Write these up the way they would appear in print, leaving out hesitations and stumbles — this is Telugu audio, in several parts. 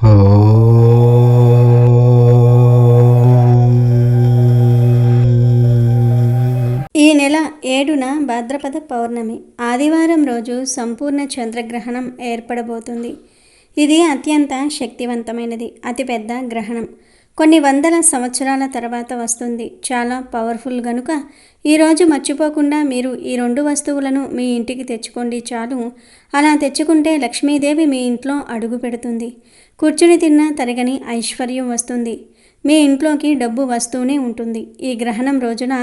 ఈ నెల 7న భాద్రపద పౌర్ణమి ఆదివారం రోజు సంపూర్ణ చంద్రగ్రహణం ఏర్పడబోతుంది. ఇది అత్యంత శక్తివంతమైనది, అతిపెద్ద గ్రహణం. కొన్ని వందల సంవత్సరాల తర్వాత వస్తుంది. చాలా పవర్ఫుల్ గనుక ఈరోజు మర్చిపోకుండా మీరు ఈ 2 వస్తువులను మీ ఇంటికి తెచ్చుకోండి చాలు. అలా తెచ్చుకుంటే లక్ష్మీదేవి మీ ఇంట్లో అడుగు పెడుతుంది. కూర్చుని తిన్నా తరగని ఐశ్వర్యం వస్తుంది. మీ ఇంట్లోకి డబ్బు వస్తూనే ఉంటుంది. ఈ గ్రహణం రోజున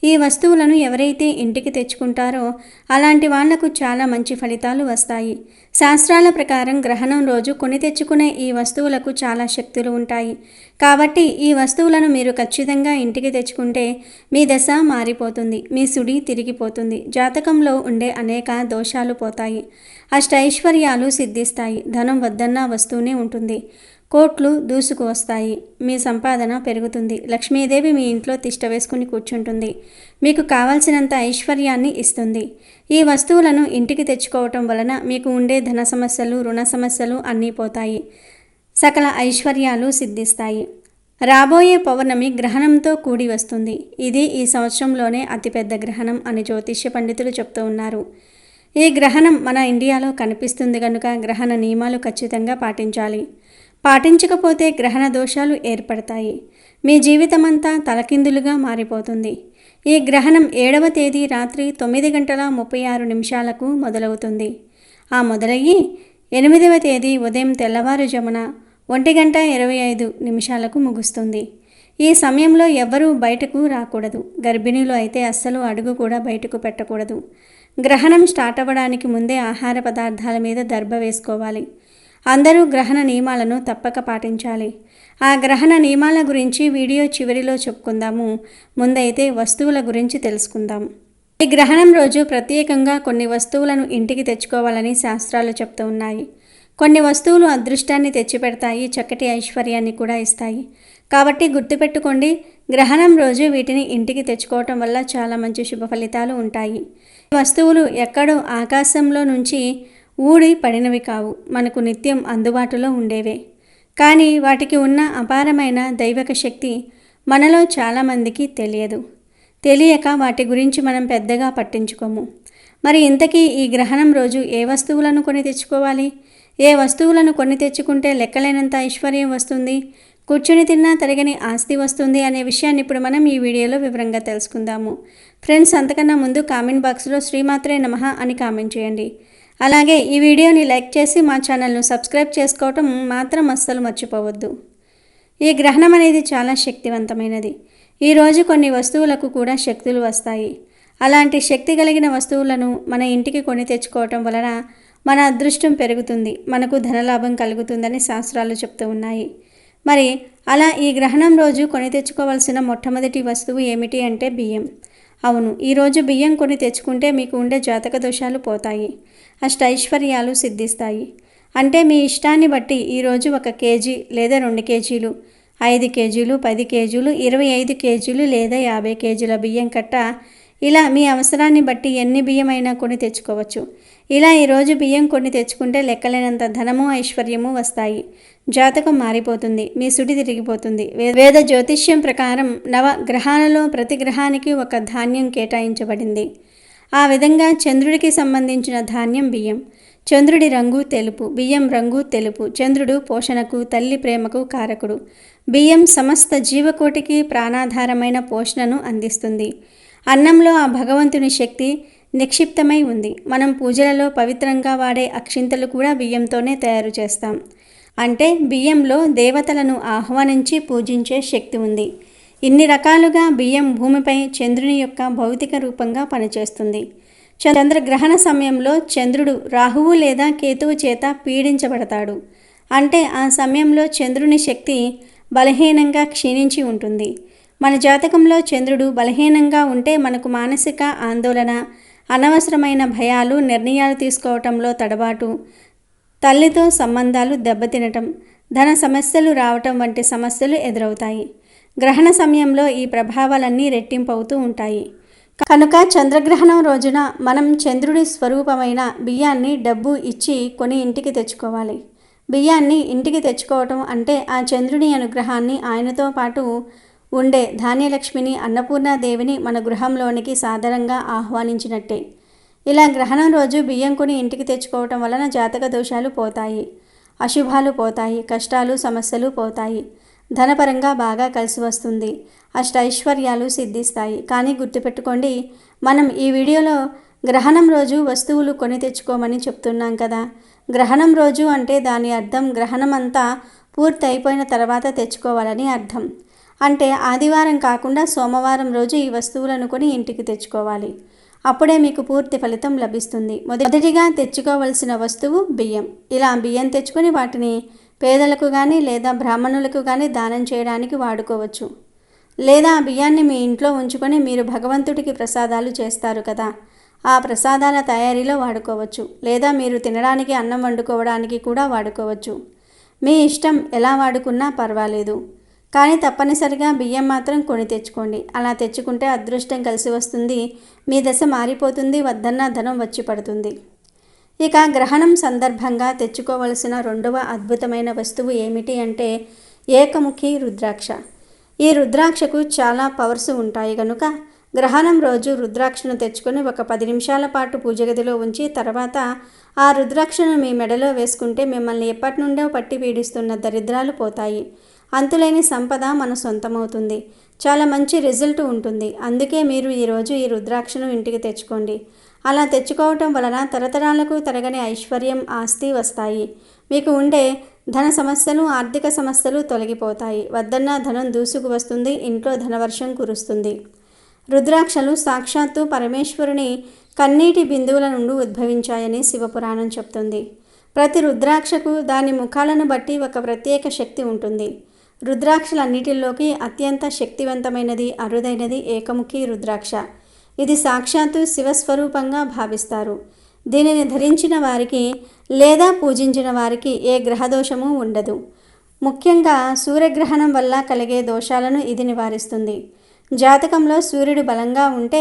ఈ వస్తువులను ఎవరైతే ఇంటికి తెచ్చుకుంటారో అలాంటి వాళ్లకు చాలా మంచి ఫలితాలు వస్తాయి. శాస్త్రాల ప్రకారం గ్రహణం రోజు కొని తెచ్చుకునే ఈ వస్తువులకు చాలా శక్తులు ఉంటాయి. కాబట్టి ఈ వస్తువులను మీరు ఖచ్చితంగా ఇంటికి తెచ్చుకుంటే మీ దశ మారిపోతుంది, మీ సుడి తిరిగిపోతుంది, జాతకంలో ఉండే అనేక దోషాలు పోతాయి, అష్టైశ్వర్యాలు సిద్ధిస్తాయి, ధనం వద్దన్నా వస్తూనే ఉంటుంది, కోట్లు దూసుకు వస్తాయి, మీ సంపాదన పెరుగుతుంది, లక్ష్మీదేవి మీ ఇంట్లో తిష్ట వేసుకుని కూర్చుంటుంది, మీకు కావాల్సినంత ఐశ్వర్యాన్ని ఇస్తుంది. ఈ వస్తువులను ఇంటికి తెచ్చుకోవటం వలన మీకు ఉండే ధన సమస్యలు, రుణ సమస్యలు అన్నీ పోతాయి, సకల ఐశ్వర్యాలు సిద్ధిస్తాయి. రాబోయే పౌర్ణమి గ్రహణంతో కూడి వస్తుంది. ఇది ఈ సంవత్సరంలోనే అతిపెద్ద గ్రహణం అని జ్యోతిష్య పండితులు చెప్తూ ఉన్నారు. ఈ గ్రహణం మన ఇండియాలో కనిపిస్తుంది కనుక గ్రహణ నియమాలు ఖచ్చితంగా పాటించాలి. పాటించకపోతే గ్రహణ దోషాలు ఏర్పడతాయి. మీ జీవితమంతా తలకిందులుగా మారిపోతుంది. ఈ గ్రహణం 7వ తేదీ రాత్రి 9:36 మొదలవుతుంది. ఆ మొదలయ్యి 8వ తేదీ ఉదయం తెల్లవారుజామున 1:25 ముగుస్తుంది. ఈ సమయంలో ఎవ్వరూ బయటకు రాకూడదు. గర్భిణీలు అయితే అస్సలు అడుగు కూడా బయటకు పెట్టకూడదు. గ్రహణం స్టార్ట్ అవ్వడానికి ముందే ఆహార పదార్థాల మీద దర్భ వేసుకోవాలి. అందరూ గ్రహణ నియమాలను తప్పక పాటించాలి. ఆ గ్రహణ నియమాల గురించి వీడియో చివరిలో చెప్పుకుందాము. ముందైతే వస్తువుల గురించి తెలుసుకుందాం. ఈ గ్రహణం రోజు ప్రత్యేకంగా కొన్ని వస్తువులను ఇంటికి తెచ్చుకోవాలని శాస్త్రాలు చెప్తూ ఉన్నాయి. కొన్ని వస్తువులు అదృష్టాన్ని తెచ్చిపెడతాయి, చక్కటి ఐశ్వర్యాన్ని కూడా ఇస్తాయి. కాబట్టి గుర్తుపెట్టుకోండి, గ్రహణం రోజు వీటిని ఇంటికి తెచ్చుకోవటం వల్ల చాలా మంచి శుభ ఫలితాలు ఉంటాయి. ఈ వస్తువులు ఎక్కడో ఆకాశంలో నుంచి ఊడి పడినవి కావు, మనకు నిత్యం అందుబాటులో ఉండేవే. కానీ వాటికి ఉన్న అపారమైన దైవక శక్తి మనలో చాలామందికి తెలియదు. తెలియక వాటి గురించి మనం పెద్దగా పట్టించుకోము. మరి ఇంతకీ ఈ గ్రహణం రోజు ఏ వస్తువులను కొని తెచ్చుకోవాలి? ఏ వస్తువులను కొని తెచ్చుకుంటే లెక్కలేనంత ఐశ్వర్యం వస్తుంది, కూర్చుని తిన్నా తరగని ఆస్తి వస్తుంది అనే విషయాన్ని ఇప్పుడు మనం ఈ వీడియోలో వివరంగా తెలుసుకుందాము. ఫ్రెండ్స్, అంతకన్నా ముందు కామెంట్ బాక్స్లో శ్రీమాత్రే నమః అని కామెంట్ చేయండి. అలాగే ఈ వీడియోని లైక్ చేసి మా ఛానల్ను సబ్స్క్రైబ్ చేసుకోవటం మాత్రం అస్సలు మర్చిపోవద్దు. ఈ గ్రహణం అనేది చాలా శక్తివంతమైనది. ఈరోజు కొన్ని వస్తువులకు కూడా శక్తులు వస్తాయి. అలాంటి శక్తి కలిగిన వస్తువులను మన ఇంటికి కొని తెచ్చుకోవటం వలన మన అదృష్టం పెరుగుతుంది, మనకు ధనలాభం కలుగుతుందని శాస్త్రాలు చెప్తూ ఉన్నాయి. మరి అలా ఈ గ్రహణం రోజు కొని తెచ్చుకోవాల్సిన మొట్టమొదటి వస్తువు ఏమిటి అంటే బియ్యం. అవును, ఈరోజు బియ్యం కొని తెచ్చుకుంటే మీకు ఉండే జాతక దోషాలు పోతాయి, అష్టైశ్వర్యాలు సిద్ధిస్తాయి. అంటే మీ ఇష్టాన్ని బట్టి ఈరోజు 1 కేజీ లేదా 2 కేజీలు, 5 కేజీలు, 10 కేజీలు, 25 కేజీలు లేదా 50 కేజీల బియ్యం కట్ట, ఇలా మీ అవసరాన్ని బట్టి ఎన్ని బియ్యమైనా కొని తెచ్చుకోవచ్చు. ఇలా ఈరోజు బియ్యం కొని తెచ్చుకుంటే లెక్కలేనంత ధనము, ఐశ్వర్యము వస్తాయి. జాతకం మారిపోతుంది, మీ సుడి తిరిగిపోతుంది. వేద జ్యోతిష్యం ప్రకారం 9 గ్రహాలలో ప్రతి గ్రహానికి ఒక ధాన్యం కేటాయించబడింది. ఆ విధంగా చంద్రుడికి సంబంధించిన ధాన్యం బియ్యం. చంద్రుడి రంగు తెలుపు, బియ్యం రంగు తెలుపు. చంద్రుడు పోషణకు, తల్లి ప్రేమకు కారకుడు. బియ్యం సమస్త జీవకోటికి ప్రాణాధారమైన పోషణను అందిస్తుంది. అన్నంలో ఆ భగవంతుని శక్తి నిక్షిప్తమై ఉంది. మనం పూజలలో పవిత్రంగా వాడే అక్షింతలు కూడా బియ్యంతోనే తయారు చేస్తాం. అంటే బియ్యంలో దేవతలను ఆహ్వానించి పూజించే శక్తి ఉంది. ఇన్ని రకాలుగా బియ్యం భూమిపై చంద్రుని యొక్క భౌతిక రూపంగా పనిచేస్తుంది. చంద్రగ్రహణ సమయంలో చంద్రుడు రాహువు లేదా కేతువు చేత పీడించబడతాడు. అంటే ఆ సమయంలో చంద్రుని శక్తి బలహీనంగా క్షీణించి ఉంటుంది. మన జాతకంలో చంద్రుడు బలహీనంగా ఉంటే మనకు మానసిక ఆందోళన, అనవసరమైన భయాలు, నిర్ణయాలు తీసుకోవటంలో తడబాటు, తల్లితో సంబంధాలు దెబ్బతినటం, ధన సమస్యలు రావటం వంటి సమస్యలు ఎదురవుతాయి. గ్రహణ సమయంలో ఈ ప్రభావాలన్నీ రెట్టింపవుతూ ఉంటాయి. కనుక చంద్రగ్రహణం రోజున మనం చంద్రుడి స్వరూపమైన బియ్యాన్ని డబ్బు ఇచ్చి కొని ఇంటికి తెచ్చుకోవాలి. బియ్యాన్ని ఇంటికి తెచ్చుకోవటం అంటే ఆ చంద్రుని అనుగ్రహాన్ని, ఆయనతో పాటు ఉండే ధాన్యలక్ష్మిని, అన్నపూర్ణాదేవిని మన గృహంలోనికి సాదరంగా ఆహ్వానించినట్టే. ఇలా గ్రహణం రోజు బియ్యం కొని ఇంటికి తెచ్చుకోవటం వలన జాతక దోషాలు పోతాయి, అశుభాలు పోతాయి, కష్టాలు సమస్యలు పోతాయి, ధనపరంగా బాగా కలిసి వస్తుంది, అష్టైశ్వర్యాలు సిద్ధిస్తాయి. కానీ గుర్తుపెట్టుకోండి, మనం ఈ వీడియోలో గ్రహణం రోజు వస్తువులు కొని తెచ్చుకోమని చెప్తున్నాం కదా. గ్రహణం రోజు అంటే దాని అర్థం గ్రహణం అంతా పూర్తి అయిపోయిన తర్వాత తెచ్చుకోవాలని అర్థం. అంటే ఆదివారం కాకుండా సోమవారం రోజు ఈ వస్తువులను కొని ఇంటికి తెచ్చుకోవాలి. అప్పుడే మీకు పూర్తి ఫలితం లభిస్తుంది. మొదటిగా తెచ్చుకోవలసిన వస్తువు బియ్యం. ఇలా బియ్యం తెచ్చుకొని వాటిని పేదలకు కానీ లేదా బ్రాహ్మణులకు కానీ దానం చేయడానికి వాడుకోవచ్చు. లేదా ఆ బియ్యాన్ని మీ ఇంట్లో ఉంచుకొని మీరు భగవంతుడికి ప్రసాదాలు చేస్తారు కదా, ఆ ప్రసాదాల తయారీలో వాడుకోవచ్చు. లేదా మీరు తినడానికి అన్నం వండుకోవడానికి కూడా వాడుకోవచ్చు. మీ ఇష్టం, ఎలా వాడుకున్నా పర్వాలేదు. కానీ తప్పనిసరిగా బియ్యం మాత్రం కొని తెచ్చుకోండి. అలా తెచ్చుకుంటే అదృష్టం కలిసి వస్తుంది, మీ దశ మారిపోతుంది, వద్దన్న ధనం వచ్చి పడుతుంది. ఇక గ్రహణం సందర్భంగా తెచ్చుకోవలసిన రెండవ అద్భుతమైన వస్తువు ఏమిటి అంటే ఏకముఖి రుద్రాక్ష. ఈ రుద్రాక్షకు చాలా పవర్స్ ఉంటాయి కనుక గ్రహణం రోజు రుద్రాక్షను తెచ్చుకొని ఒక 10 నిమిషాల పాటు పూజ గదిలో ఉంచి తర్వాత ఆ రుద్రాక్షను మీ మెడలో వేసుకుంటే మిమ్మల్ని ఎప్పటి నుండో పట్టి పీడిస్తున్న దరిద్రాలు పోతాయి, అంతులేని సంపద మన సొంతమవుతుంది, చాలా మంచి రిజల్ట్ ఉంటుంది. అందుకే మీరు ఈరోజు ఈ రుద్రాక్షను ఇంటికి తెచ్చుకోండి. అలా తెచ్చుకోవటం వలన తరతరాలకు తరగని ఐశ్వర్యం, ఆస్తి వస్తాయి. మీకు ఉండే ధన సమస్యలు, ఆర్థిక సమస్యలు తొలగిపోతాయి, వద్దన్న ధనం దూసుకు వస్తుంది, ఇంట్లో ధనవర్షం కురుస్తుంది. రుద్రాక్షలు సాక్షాత్తు పరమేశ్వరుని కన్నీటి బిందువుల నుండి ఉద్భవించాయని శివపురాణం చెప్తుంది. ప్రతి రుద్రాక్షకు దాని ముఖాలను బట్టి ఒక ప్రత్యేక శక్తి ఉంటుంది. రుద్రాక్షలన్నిటిలోకి అత్యంత శక్తివంతమైనది, అరుదైనది ఏకముఖి రుద్రాక్ష. ఇది సాక్షాత్తు శివస్వరూపంగా భావిస్తారు. దీనిని ధరించిన వారికి లేదా పూజించిన వారికి ఏ గ్రహదోషము ఉండదు. ముఖ్యంగా సూర్యగ్రహణం వల్ల కలిగే దోషాలను ఇది నివారిస్తుంది. జాతకంలో సూర్యుడు బలంగా ఉంటే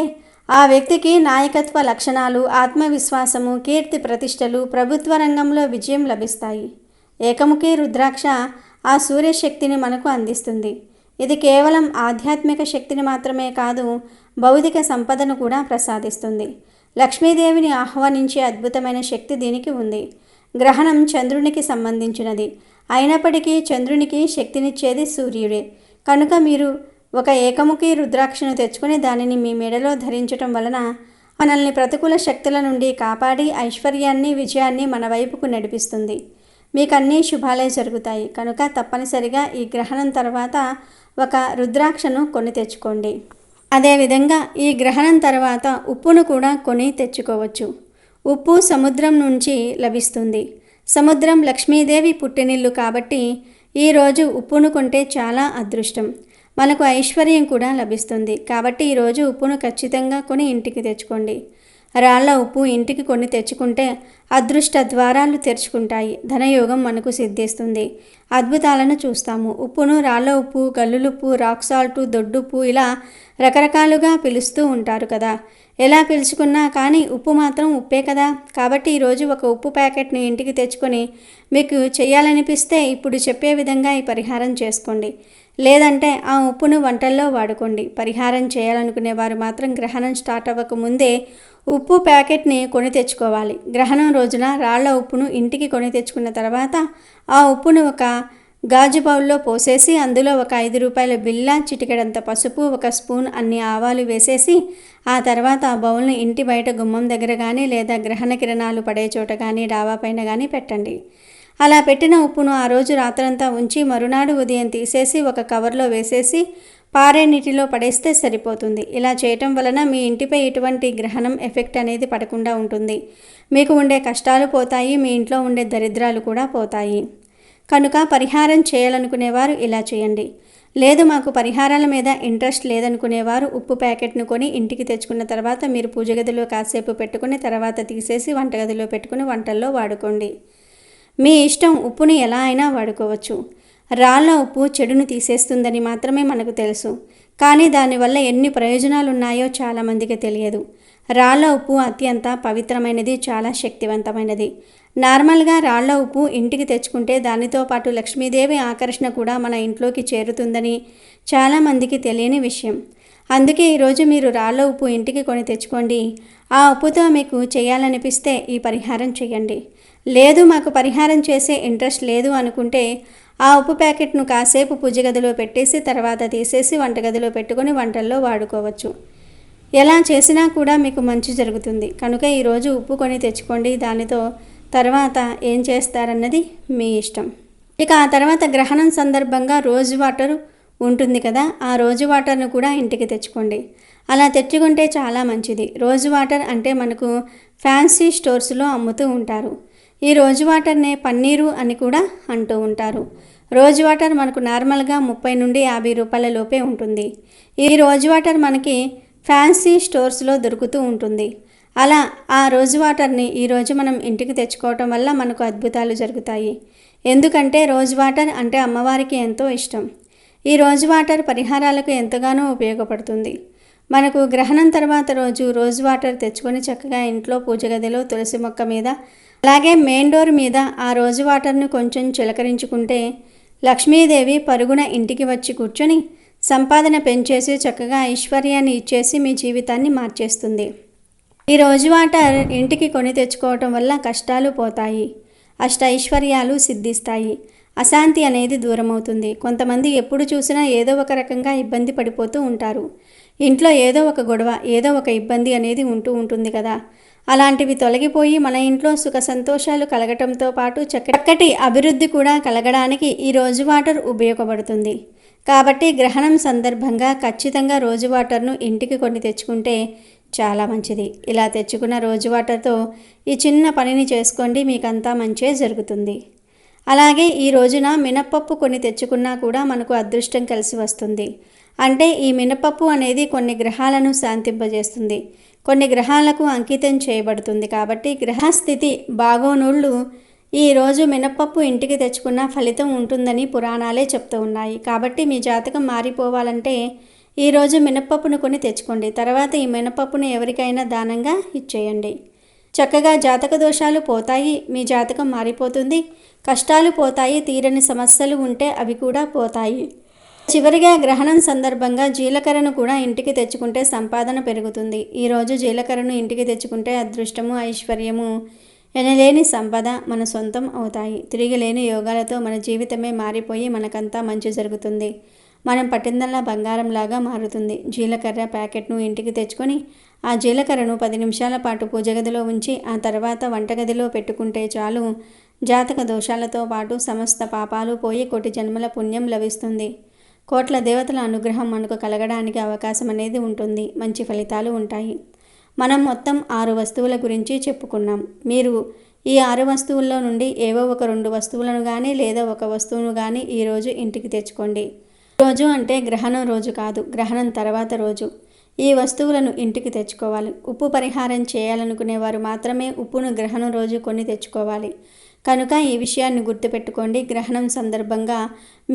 ఆ వ్యక్తికి నాయకత్వ లక్షణాలు, ఆత్మవిశ్వాసము, కీర్తి ప్రతిష్టలు, ప్రభుత్వ రంగంలో విజయం లభిస్తాయి. ఏకముఖి రుద్రాక్ష ఆ సూర్యశక్తిని మనకు అందిస్తుంది. ఇది కేవలం ఆధ్యాత్మిక శక్తిని మాత్రమే కాదు, భౌతిక సంపదను కూడా ప్రసాదిస్తుంది. లక్ష్మీదేవిని ఆహ్వానించే అద్భుతమైన శక్తి దీనికి ఉంది. గ్రహణం చంద్రునికి సంబంధించినది అయినప్పటికీ చంద్రునికి శక్తినిచ్చేది సూర్యుడే. కనుక మీరు ఒక ఏకముఖి రుద్రాక్షను తెచ్చుకొని దానిని మీ మెడలో ధరించటం వలన మనల్ని ప్రతికూల శక్తుల నుండి కాపాడి ఐశ్వర్యాన్ని, విజయాన్ని మన వైపుకు నడిపిస్తుంది. మీకు అన్నీ శుభాలే జరుగుతాయి. కనుక తప్పనిసరిగా ఈ గ్రహణం తర్వాత ఒక రుద్రాక్షను కొని తెచ్చుకోండి. అదేవిధంగా ఈ గ్రహణం తర్వాత ఉప్పును కూడా కొని తెచ్చుకోవచ్చు. ఉప్పు సముద్రం నుంచి లభిస్తుంది. సముద్రం లక్ష్మీదేవి పుట్టినిల్లు కాబట్టి ఈరోజు ఉప్పును కొంటే చాలా అదృష్టం, మనకు ఐశ్వర్యం కూడా లభిస్తుంది. కాబట్టి ఈరోజు ఉప్పును ఖచ్చితంగా కొని ఇంటికి తెచ్చుకోండి. రాళ్ల ఉప్పు ఇంటికి కొని తెచ్చుకుంటే అదృష్ట ద్వారాలు తెరుచుకుంటాయి, ధనయోగం మనకు సిద్ధిస్తుంది, అద్భుతాలను చూస్తాము. ఉప్పును రాళ్ల ఉప్పు, గల్లులుప్పు, రాక్ సాల్ట్, దొడ్డుప్పు ఇలా రకరకాలుగా పిలుస్తూ ఉంటారు కదా. ఎలా పిలుచుకున్నా కానీ ఉప్పు మాత్రం ఉప్పే కదా. కాబట్టి ఈరోజు ఒక ఉప్పు ప్యాకెట్ను ఇంటికి తెచ్చుకొని మీకు చేయాలనిపిస్తే ఇప్పుడు చెప్పే విధంగా ఈ పరిహారం చేసుకోండి. లేదంటే ఆ ఉప్పును వంటల్లో వాడుకోండి. పరిహారం చేయాలనుకునే వారు మాత్రం గ్రహణం స్టార్ట్ అవ్వక ముందే ఉప్పు ప్యాకెట్ని కొని తెచ్చుకోవాలి. గ్రహణం రోజున రాళ్ల ఉప్పును ఇంటికి కొని తెచ్చుకున్న తర్వాత ఆ ఉప్పును ఒక గాజు బౌల్లో పోసేసి అందులో ఒక 5 రూపాయల బిళ్ళ, చిటికెడంత పసుపు, 1 స్పూన్ అన్ని ఆవాలు వేసేసి ఆ తర్వాత ఆ బౌల్ని ఇంటి బయట గుమ్మం దగ్గర కానీ లేదా గ్రహణ కిరణాలు పడే చోట కానీ డాబా పైన కానీ పెట్టండి. అలా పెట్టిన ఉప్పును ఆ రోజు రాత్రంతా ఉంచి మరునాడు ఉదయం తీసేసి ఒక కవర్లో వేసేసి పారే నీటిలో పడేస్తే సరిపోతుంది. ఇలా చేయటం వలన మీ ఇంటిపై ఎటువంటి గ్రహణం ఎఫెక్ట్ అనేది పడకుండా ఉంటుంది. మీకు ఉండే కష్టాలు పోతాయి, మీ ఇంట్లో ఉండే దరిద్రాలు కూడా పోతాయి. కనుక పరిహారం చేయాలనుకునేవారు ఇలా చేయండి. లేదు మాకు పరిహారాల మీద ఇంట్రెస్ట్ లేదనుకునేవారు ఉప్పు ప్యాకెట్ను కొని ఇంటికి తెచ్చుకున్న తర్వాత మీరు పూజ గదిలో కాసేపు పెట్టుకుని తర్వాత తీసేసి వంటగదిలో పెట్టుకుని వంటల్లో వాడుకోండి. మీ ఇష్టం, ఉప్పుని ఎలా అయినా వాడుకోవచ్చు. రాళ్ల ఉప్పు చెడును తీసేస్తుందని మాత్రమే మనకు తెలుసు, కానీ దానివల్ల ఎన్ని ప్రయోజనాలు ఉన్నాయో చాలామందికి తెలియదు. రాళ్ల ఉప్పు అత్యంత పవిత్రమైనది, చాలా శక్తివంతమైనది. నార్మల్గా రాళ్ల ఉప్పు ఇంటికి తెచ్చుకుంటే దానితో పాటు లక్ష్మీదేవి ఆకర్షణ కూడా మన ఇంట్లోకి చేరుతుందని చాలామందికి తెలియని విషయం. అందుకే ఈరోజు మీరు రాళ్ల ఉప్పు ఇంటికి కొని తెచ్చుకోండి. ఆ ఉప్పుతో మీకు చేయాలనిపిస్తే ఈ పరిహారం చేయండి. లేదు మాకు పరిహారం చేసే ఇంట్రెస్ట్ లేదు అనుకుంటే ఆ ఉప్పు ప్యాకెట్ను కాసేపు పూజ గదిలో పెట్టేసి తర్వాత తీసేసి వంటగదిలో పెట్టుకొని వంటల్లో వాడుకోవచ్చు. ఎలా చేసినా కూడా మీకు మంచి జరుగుతుంది. కనుక ఈరోజు ఉప్పు కొని తెచ్చుకోండి. దానితో తర్వాత ఏం చేస్తారన్నది మీ ఇష్టం. ఇక ఆ తర్వాత గ్రహణం సందర్భంగా రోజ్ వాటర్ ఉంటుంది కదా, ఆ రోజు వాటర్ను కూడా ఇంటికి తెచ్చుకోండి. అలా తెచ్చుకుంటే చాలా మంచిది. రోజు వాటర్ అంటే మనకు ఫ్యాన్సీ స్టోర్స్లో అమ్ముతూ ఉంటారు. ఈ రోజు వాటర్నే పన్నీరు అని కూడా అంటూ ఉంటారు. రోజు వాటర్ మనకు నార్మల్గా 30 నుండి 50 రూపాయల లోపే ఉంటుంది. ఈ రోజు వాటర్ మనకి ఫ్యాన్సీ స్టోర్స్లో దొరుకుతూ ఉంటుంది. అలా ఆ రోజు వాటర్ని ఈరోజు మనం ఇంటికి తెచ్చుకోవటం వల్ల మనకు అద్భుతాలు జరుగుతాయి. ఎందుకంటే రోజు వాటర్ అంటే అమ్మవారికి ఎంతో ఇష్టం. ఈ రోజు వాటర్ పరిహారాలకు ఎంతగానో ఉపయోగపడుతుంది. మనకు గ్రహణం తర్వాత రోజు వాటర్ తెచ్చుకొని చక్కగా ఇంట్లో పూజ గదిలో తులసి మొక్క మీద అలాగే మెయిన్ డోర్ మీద ఆ రోజు వాటర్ను కొంచెం చిలకరించుకుంటే లక్ష్మీదేవి పరుగున ఇంటికి వచ్చి కూర్చొని సంపాదన పెంచేసి చక్కగా ఐశ్వర్యాన్ని ఇచ్చేసి మీ జీవితాన్ని మార్చేస్తుంది. ఈ రోజు వాటర్ ఇంటికి కొని తెచ్చుకోవటం వల్ల కష్టాలు పోతాయి, అష్టైశ్వర్యాలు సిద్ధిస్తాయి, అశాంతి అనేది దూరమవుతుంది. కొంతమంది ఎప్పుడు చూసినా ఏదో ఒక రకంగా ఇబ్బంది పడిపోతూ ఉంటారు. ఇంట్లో ఏదో ఒక గొడవ, ఏదో ఒక ఇబ్బంది అనేది ఉంటూ ఉంటుంది కదా. అలాంటివి తొలగిపోయి మన ఇంట్లో సుఖ సంతోషాలు కలగటంతో పాటు చక్కటి అభివృద్ధి కూడా కలగడానికి ఈ రోజు వాటర్ ఉపయోగపడుతుంది. కాబట్టి గ్రహణం సందర్భంగా ఖచ్చితంగా రోజు వాటర్ను ఇంటికి కొని తెచ్చుకుంటే చాలా మంచిది. ఇలా తెచ్చుకున్న రోజు వాటర్తో ఈ చిన్న పనిని చేసుకోండి, మీకంతా మంచే జరుగుతుంది. అలాగే ఈ రోజున మినప్పప్పు కొని తెచ్చుకున్నా కూడా మనకు అదృష్టం కలిసి వస్తుంది. అంటే ఈ మినపప్పు అనేది కొన్ని గ్రహాలను శాంతింపజేస్తుంది, కొన్ని గ్రహాలకు అంకితం చేయబడుతుంది. కాబట్టి గ్రహస్థితి బాగోనోళ్ళు ఈరోజు మినపప్పు ఇంటికి తెచ్చుకున్న ఫలితం ఉంటుందని పురాణాలే చెప్తూ ఉన్నాయి. కాబట్టి మీ జాతకం మారిపోవాలంటే ఈరోజు మినపప్పును కొని తెచ్చుకోండి. తర్వాత ఈ మినపప్పును ఎవరికైనా దానంగా ఇచ్చేయండి. చక్కగా జాతక దోషాలు పోతాయి, మీ జాతకం మారిపోతుంది, కష్టాలు పోతాయి, తీరని సమస్యలు ఉంటే అవి కూడా పోతాయి. చివరిగా గ్రహణం సందర్భంగా జీలకర్రను కూడా ఇంటికి తెచ్చుకుంటే సంపాదన పెరుగుతుంది. ఈరోజు జీలకర్రను ఇంటికి తెచ్చుకుంటే అదృష్టము, ఐశ్వర్యము, ఎనలేని సంపద మన సొంతం అవుతాయి. తిరిగిలేని యోగాలతో మన జీవితమే మారిపోయి మనకంతా మంచి జరుగుతుంది. మనం పట్టిందల్లా బంగారంలాగా మారుతుంది. జీలకర్ర ప్యాకెట్ను ఇంటికి తెచ్చుకొని ఆ జీలకర్రను 10 నిమిషాల పాటు పూజ గదిలో ఉంచి ఆ తర్వాత వంటగదిలో పెట్టుకుంటే చాలు. జాతక దోషాలతో పాటు సమస్త పాపాలు పోయి కోటి జన్మల పుణ్యం లభిస్తుంది. కోట్ల దేవతల అనుగ్రహం మనకు కలగడానికి అవకాశం అనేది ఉంటుంది. మంచి ఫలితాలు ఉంటాయి. మనం మొత్తం 6 వస్తువుల గురించి చెప్పుకున్నాం. మీరు ఈ 6 వస్తువుల్లో నుండి ఏవో ఒక 2 వస్తువులను కానీ లేదా ఒక వస్తువును కానీ ఈరోజు ఇంటికి తెచ్చుకోండి. రోజు అంటే గ్రహణం రోజు కాదు, గ్రహణం తర్వాత రోజు ఈ వస్తువులను ఇంటికి తెచ్చుకోవాలి. ఉప్పు పరిహారం చేయాలనుకునేవారు మాత్రమే ఉప్పును గ్రహణం రోజు కొని తెచ్చుకోవాలి. కనుక ఈ విషయాన్ని గుర్తుపెట్టుకోండి. గ్రహణం సందర్భంగా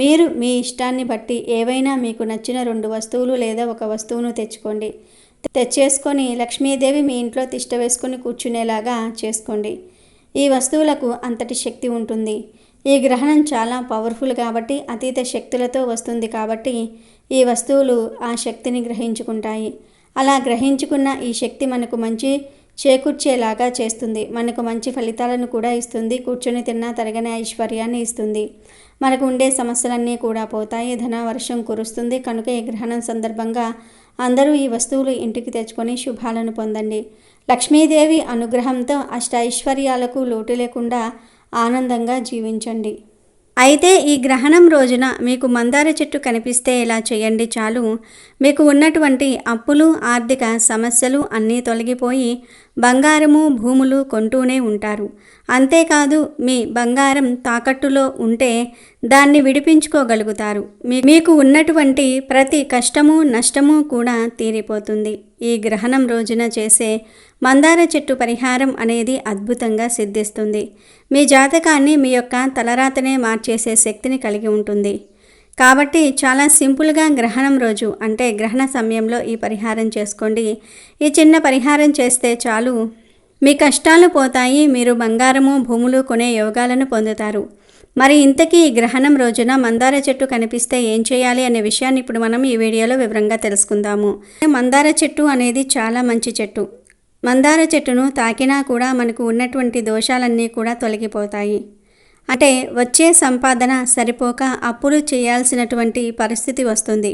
మీరు మీ ఇష్టాన్ని బట్టి ఏవైనా మీకు నచ్చిన 2 వస్తువులు లేదా ఒక వస్తువును తెచ్చుకోండి. తెచ్చేసుకొని లక్ష్మీదేవి మీ ఇంట్లో తిష్ట వేసుకొని కూర్చునేలాగా చేసుకోండి. ఈ వస్తువులకు అంతటి శక్తి ఉంటుంది. ఈ గ్రహణం చాలా పవర్ఫుల్ కాబట్టి అతీత శక్తులతో వస్తుంది. కాబట్టి ఈ వస్తువులు ఆ శక్తిని గ్రహించుకుంటాయి. అలా గ్రహించుకున్న ఈ శక్తి మనకు మంచి చేకూర్చేలాగా చేస్తుంది. మనకు మంచి ఫలితాలను కూడా ఇస్తుంది. కూర్చొని తిన్నా తరగని ఐశ్వర్యాన్ని ఇస్తుంది. మనకు ఉండే సమస్యలన్నీ కూడా పోతాయి. ధనవర్షం కురుస్తుంది. కనుక ఈ గ్రహణం సందర్భంగా అందరూ ఈ వస్తువులు ఇంటికి తెచ్చుకొని శుభాలను పొందండి. లక్ష్మీదేవి అనుగ్రహంతో అష్టైశ్వర్యాలకు లోటు లేకుండా ఆనందంగా జీవించండి. అయితే ఈ గ్రహణం రోజున మీకు మందార చెట్టు కనిపిస్తే ఇలా చేయండి చాలు. మీకు ఉన్నటువంటి అప్పులు, ఆర్థిక సమస్యలు అన్నీ తొలగిపోయి బంగారము, భూములు కొంటూనే ఉంటారు. అంతేకాదు మీ బంగారం తాకట్టులో ఉంటే దాన్ని విడిపించుకోగలుగుతారు. మీకు ఉన్నటువంటి ప్రతి కష్టము, నష్టము కూడా తీరిపోతుంది. ఈ గ్రహణం రోజున చేసే మందార చెట్టు పరిహారం అనేది అద్భుతంగా సిద్ధిస్తుంది. మీ జాతకాన్ని మీ యొక్క తలరాతనే మార్చేసే శక్తిని కలిగి ఉంటుంది. కాబట్టి చాలా సింపుల్గా గ్రహణం రోజు అంటే గ్రహణ సమయంలో ఈ పరిహారం చేసుకోండి. ఈ చిన్న పరిహారం చేస్తే చాలు, మీ కష్టాలు పోతాయి, మీరు బంగారము భూములు కొనే యోగాలను పొందుతారు. మరి ఇంతకీ ఈ గ్రహణం రోజున మందార చెట్టు కనిపిస్తే ఏం చేయాలి అనే విషయాన్ని ఇప్పుడు మనం ఈ వీడియోలో వివరంగా తెలుసుకుందాము. మందార చెట్టు అనేది చాలా మంచి చెట్టు. మందార చెట్టును తాకినా కూడా మనకు ఉన్నటువంటి దోషాలన్నీ కూడా తొలగిపోతాయి. అంటే వచ్చే సంపాదన సరిపోక అప్పులు చేయాల్సినటువంటి పరిస్థితి వస్తుంది.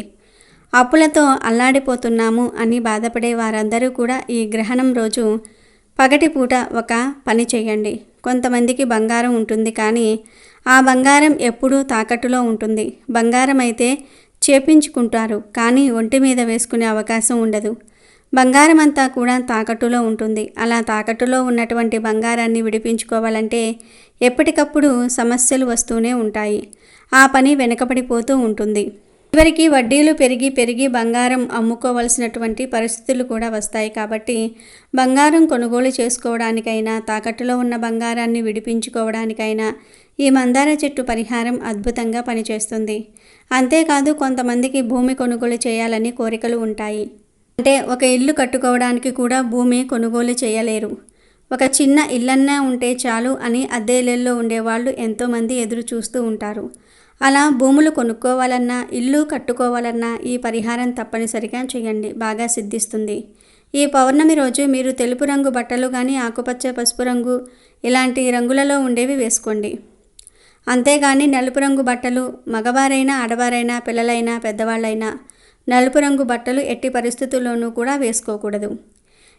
అప్పులతో అల్లాడిపోతున్నాము అని బాధపడే వారందరూ కూడా ఈ గ్రహణం రోజు పగటిపూట ఒక పని చేయండి. కొంతమందికి బంగారం ఉంటుంది, కానీ ఆ బంగారం ఎప్పుడూ తాకట్టులో ఉంటుంది. బంగారం అయితే చేపించుకుంటారు, కానీ ఒంటి మీద వేసుకునే అవకాశం ఉండదు. బంగారం అంతా కూడా తాకట్టులో ఉంటుంది. అలా తాకట్టులో ఉన్నటువంటి బంగారాన్ని విడిపించుకోవాలంటే ఎప్పటికప్పుడు సమస్యలు వస్తూనే ఉంటాయి. ఆ పని వెనుకబడిపోతూ ఉంటుంది. చివరికి వడ్డీలు పెరిగి బంగారం అమ్ముకోవలసినటువంటి పరిస్థితులు కూడా వస్తాయి. కాబట్టి బంగారం కొనుగోలు చేసుకోవడానికైనా, తాకట్టులో ఉన్న బంగారాన్ని విడిపించుకోవడానికైనా ఈ మందార చెట్టు పరిహారం అద్భుతంగా పనిచేస్తుంది. అంతేకాదు, కొంతమందికి భూమి కొనుగోలు చేయాలని కోరికలు ఉంటాయి. అంటే ఒక ఇల్లు కట్టుకోవడానికి కూడా భూమి కొనుగోలు చేయలేరు. ఒక చిన్న ఇల్లన్నా ఉంటే చాలు అని అద్దె ఇళ్ళల్లో ఉండేవాళ్ళు ఎంతోమంది ఎదురు చూస్తూ ఉంటారు. అలా భూములు కొనుక్కోవాలన్నా, ఇల్లు కట్టుకోవాలన్నా ఈ పరిహారం తప్పనిసరిగా చేయండి, బాగా సిద్ధిస్తుంది. ఈ పౌర్ణమి రోజు మీరు తెలుపు రంగు బట్టలు కానీ, ఆకుపచ్చ, పసుపు రంగు ఇలాంటి రంగులలో ఉండేవి వేసుకోండి. అంతేగాని నలుపు రంగు బట్టలు మగవారైనా, ఆడవారైనా, పిల్లలైనా, పెద్దవాళ్ళైనా నలుపు రంగు బట్టలు ఎట్టి పరిస్థితుల్లోనూ కూడా వేసుకోకూడదు.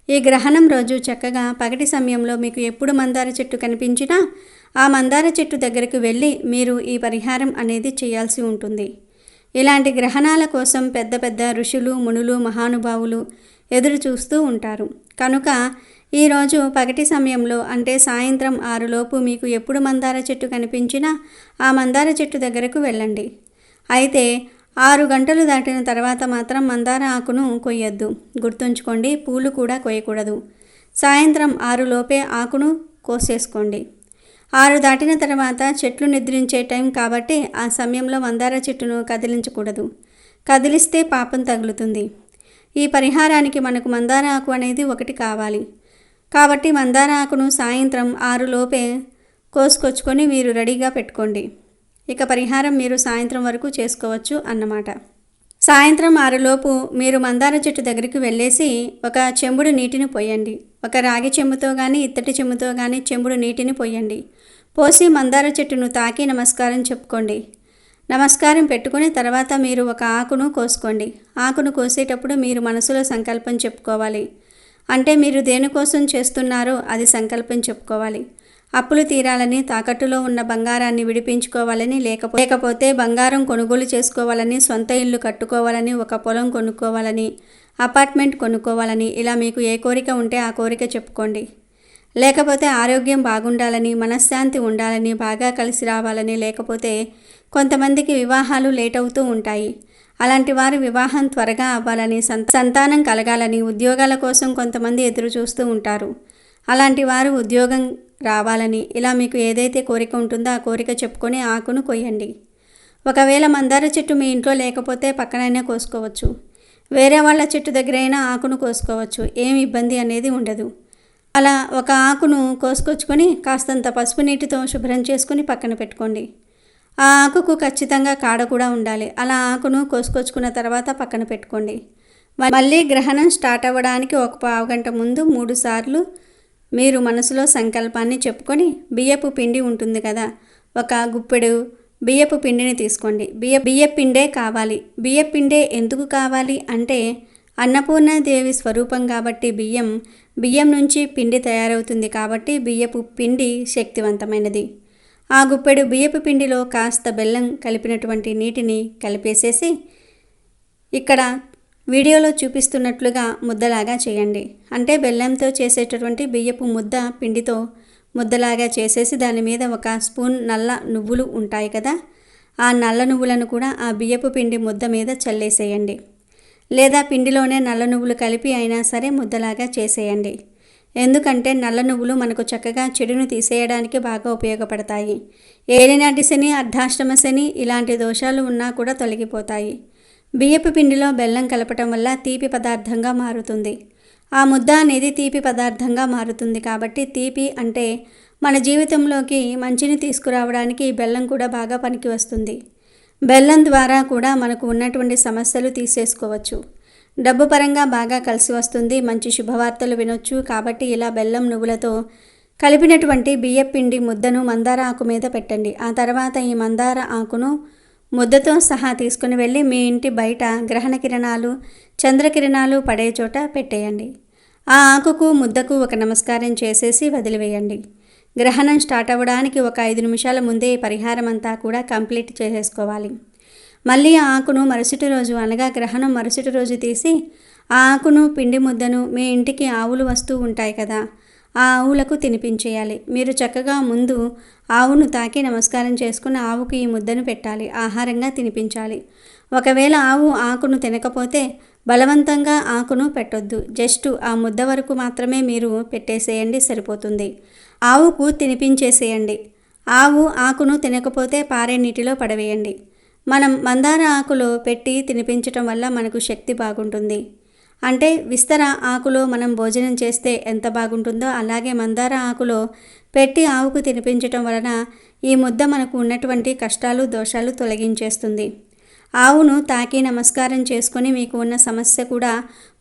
ఈ గ్రహణం రోజు చక్కగా పగటి సమయంలో మీకు ఎప్పుడు మందార చెట్టు కనిపించినా ఆ మందార చెట్టు దగ్గరకు వెళ్ళి మీరు ఈ పరిహారం అనేది చేయాల్సి ఉంటుంది. ఇలాంటి గ్రహణాల కోసం పెద్ద పెద్ద ఋషులు, మునులు, మహానుభావులు ఎదురు చూస్తూ ఉంటారు. కనుక ఈరోజు పగటి సమయంలో అంటే సాయంత్రం 6 లోపు మీకు ఎప్పుడు మందార చెట్టు కనిపించినా ఆ మందార చెట్టు దగ్గరకు వెళ్ళండి. అయితే 6 గంటలు దాటిన తర్వాత మాత్రం మందార ఆకును కొయ్యొద్దు, గుర్తుంచుకోండి. పూలు కూడా కొయ్యకూడదు. సాయంత్రం 6 లోపే ఆకును కోసేసుకోండి. 6 దాటిన తర్వాత చెట్లు నిద్రించే టైం కాబట్టి ఆ సమయంలో మందార చెట్టును కదిలించకూడదు. కదిలిస్తే పాపం తగులుతుంది. ఈ పరిహారానికి మనకు మందార ఆకు అనేది 1 కావాలి. కాబట్టి మందార ఆకును సాయంత్రం 6 లోపే కోసుకొచ్చుకొని మీరు రెడీగా పెట్టుకోండి. ఇక పరిహారం మీరు సాయంత్రం వరకు చేసుకోవచ్చు అన్నమాట. సాయంత్రం 6 లోపు మీరు మందార చెట్టు దగ్గరికి వెళ్ళేసి ఒక చెంబుడు నీటిని పోయండి. ఒక రాగి చెంబుతో కానీ, ఇత్తడి చెంబుతో కానీ చెంబుడు నీటిని పోయండి. పోసి మందార చెట్టును తాకి నమస్కారం చెప్పుకోండి. నమస్కారం పెట్టుకుని తర్వాత మీరు ఒక ఆకును కోసుకోండి. ఆకును కోసేటప్పుడు మీరు మనసులో సంకల్పం చెప్పుకోవాలి. అంటే మీరు దేనికోసం చేస్తున్నారో అది సంకల్పం చెప్పుకోవాలి. అప్పులు తీరాలని, తాకట్టులో ఉన్న బంగారాన్ని విడిపించుకోవాలని, లేకపోతే బంగారం కొనుగోలు చేసుకోవాలని, సొంత ఇల్లు కట్టుకోవాలని, ఒక పొలం కొనుక్కోవాలని, అపార్ట్మెంట్ కొనుక్కోవాలని, ఇలా మీకు ఏ కోరిక ఉంటే ఆ కోరిక చెప్పుకోండి. లేకపోతే ఆరోగ్యం బాగుండాలని, మనశ్శాంతి ఉండాలని, బాగా కలిసి రావాలని, లేకపోతే కొంతమందికి వివాహాలు లేట్ అవుతూ ఉంటాయి. అలాంటి వారు వివాహం త్వరగా అవ్వాలని, సంతానం కలగాలని, ఉద్యోగాల కోసం కొంతమంది ఎదురు చూస్తూ ఉంటారు. అలాంటి వారు ఉద్యోగం రావాలని, ఇలా మీకు ఏదైతే కోరిక ఉంటుందో ఆ కోరిక చెప్పుకొని ఆకును కొయ్యండి. ఒకవేళ మందార చెట్టు మీ ఇంట్లో లేకపోతే పక్కనైనా కోసుకోవచ్చు. వేరే వాళ్ళ చెట్టు దగ్గరైనా ఆకును కోసుకోవచ్చు. ఏమి ఇబ్బంది అనేది ఉండదు. అలా ఒక ఆకును కోసుకొచ్చుకొని కాస్తంత పసుపు నీటితో శుభ్రం చేసుకుని పక్కన పెట్టుకోండి. ఆ ఆకుకు ఖచ్చితంగా కాడ కూడా ఉండాలి. అలా ఆకును కోసుకొచ్చుకున్న తర్వాత పక్కన పెట్టుకోండి. మళ్ళీ గ్రహణం స్టార్ట్ అవ్వడానికి ఒక పావు గంట ముందు 3 సార్లు మీరు మనసులో సంకల్పాన్ని చెప్పుకొని బియ్యపు పిండి ఉంటుంది కదా, ఒక గుప్పెడు బియ్యపు పిండిని తీసుకోండి. బియ్యపు పిండే కావాలి. బియ్యపు పిండే ఎందుకు కావాలి అంటే అన్నపూర్ణాదేవి స్వరూపం కాబట్టి బియ్యం నుంచి పిండి తయారవుతుంది కాబట్టి బియ్యపు పిండి శక్తివంతమైనది. ఆ గుప్పెడు బియ్యపు పిండిలో కాస్త బెల్లం కలిపినటువంటి నీటిని కలిపేసేసి ఇక్కడ వీడియోలో చూపిస్తున్నట్లుగా ముద్దలాగా చేయండి. అంటే బెల్లంతో చేసేటటువంటి బియ్యపు ముద్ద పిండితో ముద్దలాగా చేసేసి దాని మీద 1 స్పూన్ నల్ల నువ్వులు ఉంటాయి కదా, ఆ నల్ల నువ్వులను కూడా ఆ బియ్యపు పిండి ముద్ద మీద చల్లేసేయండి. లేదా పిండిలోనే నల్ల నువ్వులు కలిపి అయినా సరే ముద్దలాగా చేసేయండి. ఎందుకంటే నల్ల నువ్వులు మనకు చక్కగా చెడును తీసేయడానికి బాగా ఉపయోగపడతాయి. ఏలినాటి శని, అర్ధాష్టమ శని ఇలాంటి దోషాలు ఉన్నా కూడా తొలగిపోతాయి. బియ్యపు పిండిలో బెల్లం కలపటం వల్ల తీపి పదార్థంగా మారుతుంది. ఆ ముద్ద అనేది తీపి పదార్థంగా మారుతుంది. కాబట్టి తీపి అంటే మన జీవితంలోకి మంచిని తీసుకురావడానికి బెల్లం కూడా బాగా పనికి వస్తుంది. బెల్లం ద్వారా కూడా మనకు ఉన్నటువంటి సమస్యలు తీసేసుకోవచ్చు. డబ్బు పరంగా బాగా కలిసి వస్తుంది. మంచి శుభవార్తలు వినొచ్చు. కాబట్టి ఇలా బెల్లం నువ్వులతో కలిపినటువంటి బియ్యపు పిండి ముద్దను మందార ఆకు మీద పెట్టండి. ఆ తర్వాత ఈ మందార ఆకును ముద్దతో సహా తీసుకుని వెళ్ళి మీ ఇంటి బయట గ్రహణ కిరణాలు, చంద్రకిరణాలు పడే చోట పెట్టేయండి. ఆ ఆకుకు ముద్దకు ఒక నమస్కారం చేసేసి వదిలివేయండి. గ్రహణం స్టార్ట్ అవ్వడానికి ఒక 5 నిమిషాల ముందే ఈ పరిహారం అంతా కూడా కంప్లీట్ చేసేసుకోవాలి. మళ్ళీ ఆ ఆకును మరుసటి రోజు అనగా గ్రహణం మరుసటి రోజు తీసి ఆ ఆకును, పిండి ముద్దను మీ ఇంటికి ఆవులు వస్తూ ఉంటాయి కదా, ఆ ఆవులకు తినిపించేయాలి. మీరు చక్కగా ముందు ఆవును తాకి నమస్కారం చేసుకుని ఆవుకు ఈ ముద్దను పెట్టాలి, ఆహారంగా తినిపించాలి. ఒకవేళ ఆవు ఆకును తినకపోతే బలవంతంగా ఆకును పెట్టొద్దు. జస్ట్ ఆ ముద్ద వరకు మాత్రమే మీరు పెట్టేసేయండి, సరిపోతుంది. ఆవుకు తినిపించేసేయండి. ఆవు ఆకును తినకపోతే పారే నీటిలో పడవేయండి. మనం మందార ఆకులో పెట్టి తినిపించటం వల్ల మనకు శక్తి బాగుంటుంది. అంటే విస్తర ఆకులో మనం భోజనం చేస్తే ఎంత బాగుంటుందో అలాగే మందార ఆకులో పెట్టి ఆవుకు తినిపించటం వలన ఈ ముద్ద మనకు ఉన్నటువంటి కష్టాలు, దోషాలు తొలగించేస్తుంది. ఆవును తాకి నమస్కారం చేసుకొని మీకు ఉన్న సమస్య కూడా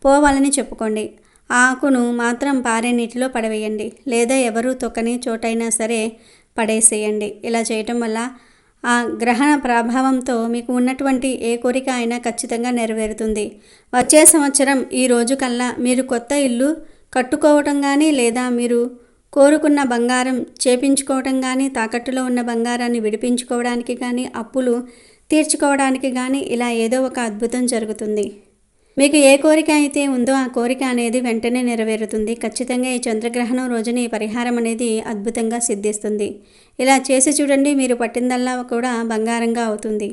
పోవాలని చెప్పుకోండి. ఆకును మాత్రం పారే నీటిలో పడవేయండి, లేదా ఎవరూ తొక్కని చోటైనా సరే పడేసేయండి. ఇలా చేయటం వల్ల ఆ గ్రహణ ప్రభావంతో మీకు ఉన్నటువంటి ఏ కోరిక అయినా ఖచ్చితంగా నెరవేరుతుంది. వచ్చే సంవత్సరం ఈ రోజు కల్లా మీరు కొత్త ఇల్లు కట్టుకోవటం కానీ, లేదా మీరు కోరుకున్న బంగారం చేపించుకోవటం కానీ, తాకట్టులో ఉన్న బంగారాన్ని విడిపించుకోవడానికి కానీ, అప్పులు తీర్చుకోవడానికి కానీ ఇలా ఏదో ఒక అద్భుతం జరుగుతుంది. మీకు ఏ కోరిక అయితే ఉందో ఆ కోరిక అనేది వెంటనే నెరవేరుతుంది. ఖచ్చితంగా ఈ చంద్రగ్రహణం రోజున ఈ పరిహారం అనేది అద్భుతంగా సిద్ధిస్తుంది. ఇలా చేసి చూడండి, మీరు పట్టిందల్లా కూడా బంగారంగా అవుతుంది.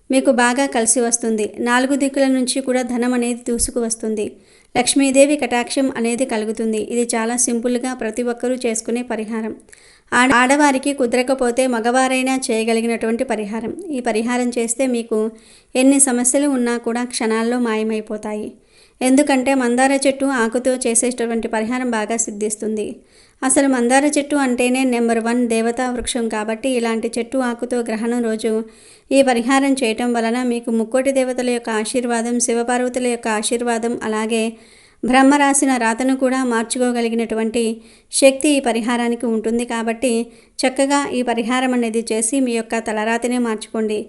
మీకు బాగా కలిసి వస్తుంది. 4 దిక్కుల నుంచి కూడా ధనం అనేది దూసుకు వస్తుంది. లక్ష్మీదేవి కటాక్షం అనేది కలుగుతుంది. ఇది చాలా సింపుల్గా ప్రతి ఒక్కరూ చేసుకునే పరిహారం. ఆడవారికి కుదరకపోతే మగవారైనా చేయగలిగినటువంటి పరిహారం. ఈ పరిహారం చేస్తే మీకు ఎన్ని సమస్యలు ఉన్నా కూడా క్షణాల్లో మాయమైపోతాయి. ఎందుకంటే మందార చెట్టు ఆకుతో చేసేటటువంటి పరిహారం బాగా సిద్ధిస్తుంది. అసలు మందార చెట్టు అంటేనే నెంబర్ 1 దేవతా వృక్షం. కాబట్టి ఇలాంటి చెట్టు ఆకుతో గ్రహణం రోజు ఈ పరిహారం చేయటం వలన మీకు ముక్కోటి దేవతల యొక్క ఆశీర్వాదం, శివపార్వతుల యొక్క ఆశీర్వాదం, అలాగే బ్రహ్మ రాసిన రాతను కూడా మార్చుకోగలిగినటువంటి శక్తి ఈ పరిహారానికి ఉంటుంది. కాబట్టి చక్కగా ఈ పరిహారం అనేది చేసి మీ యొక్క తలరాతినే మార్చుకోండి.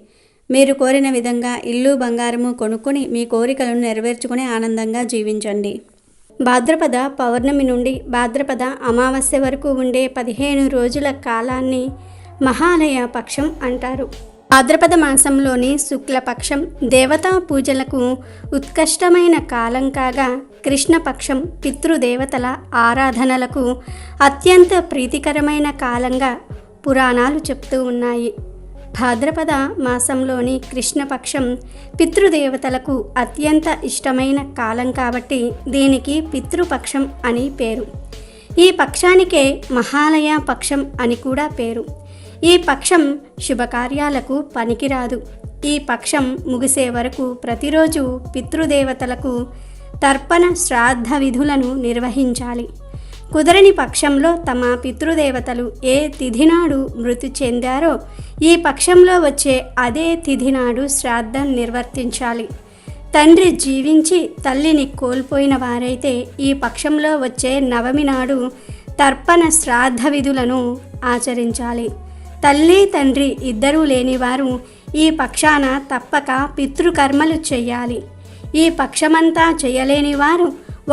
మీరు కోరిన విధంగా ఇల్లు, బంగారము కొనుక్కొని మీ కోరికలను నెరవేర్చుకుని ఆనందంగా జీవించండి. భాద్రపద పౌర్ణమి నుండి భాద్రపద అమావాస్య వరకు ఉండే 15 రోజుల కాలాన్ని మహాలయ పక్షం అంటారు. భాద్రపద మాసంలోని శుక్లపక్షం దేవతా పూజలకు ఉత్కృష్టమైన కాలం కాగా, కృష్ణపక్షం పితృదేవతల ఆరాధనలకు అత్యంత ప్రీతికరమైన కాలంగా పురాణాలు చెప్తూ ఉన్నాయి. భాద్రపద మాసంలోని కృష్ణపక్షం పితృదేవతలకు అత్యంత ఇష్టమైన కాలం కాబట్టి దీనికి పితృపక్షం అని పేరు. ఈ పక్షానికే మహాలయ పక్షం అని కూడా పేరు. ఈ పక్షం శుభకార్యాలకు పనికిరాదు. ఈ పక్షం ముగిసే వరకు ప్రతిరోజు పితృదేవతలకు తర్పణ శ్రాద్ధ విధులను నిర్వహించాలి. కుదరని పక్షంలో తమ పితృదేవతలు ఏ తిథి నాడు మృతి చెందారో ఈ పక్షంలో వచ్చే అదే తిథి నాడు శ్రాద్ధం నిర్వర్తించాలి. తండ్రి జీవించి తల్లిని కోల్పోయిన వారైతే ఈ పక్షంలో వచ్చే నవమి నాడు తర్పణ శ్రాద్ధ విధులను ఆచరించాలి. తల్లి తండ్రి ఇద్దరూ లేనివారు ఈ పక్షాన తప్పక పితృకర్మలు చేయాలి. ఈ పక్షమంతా చేయలేని వారు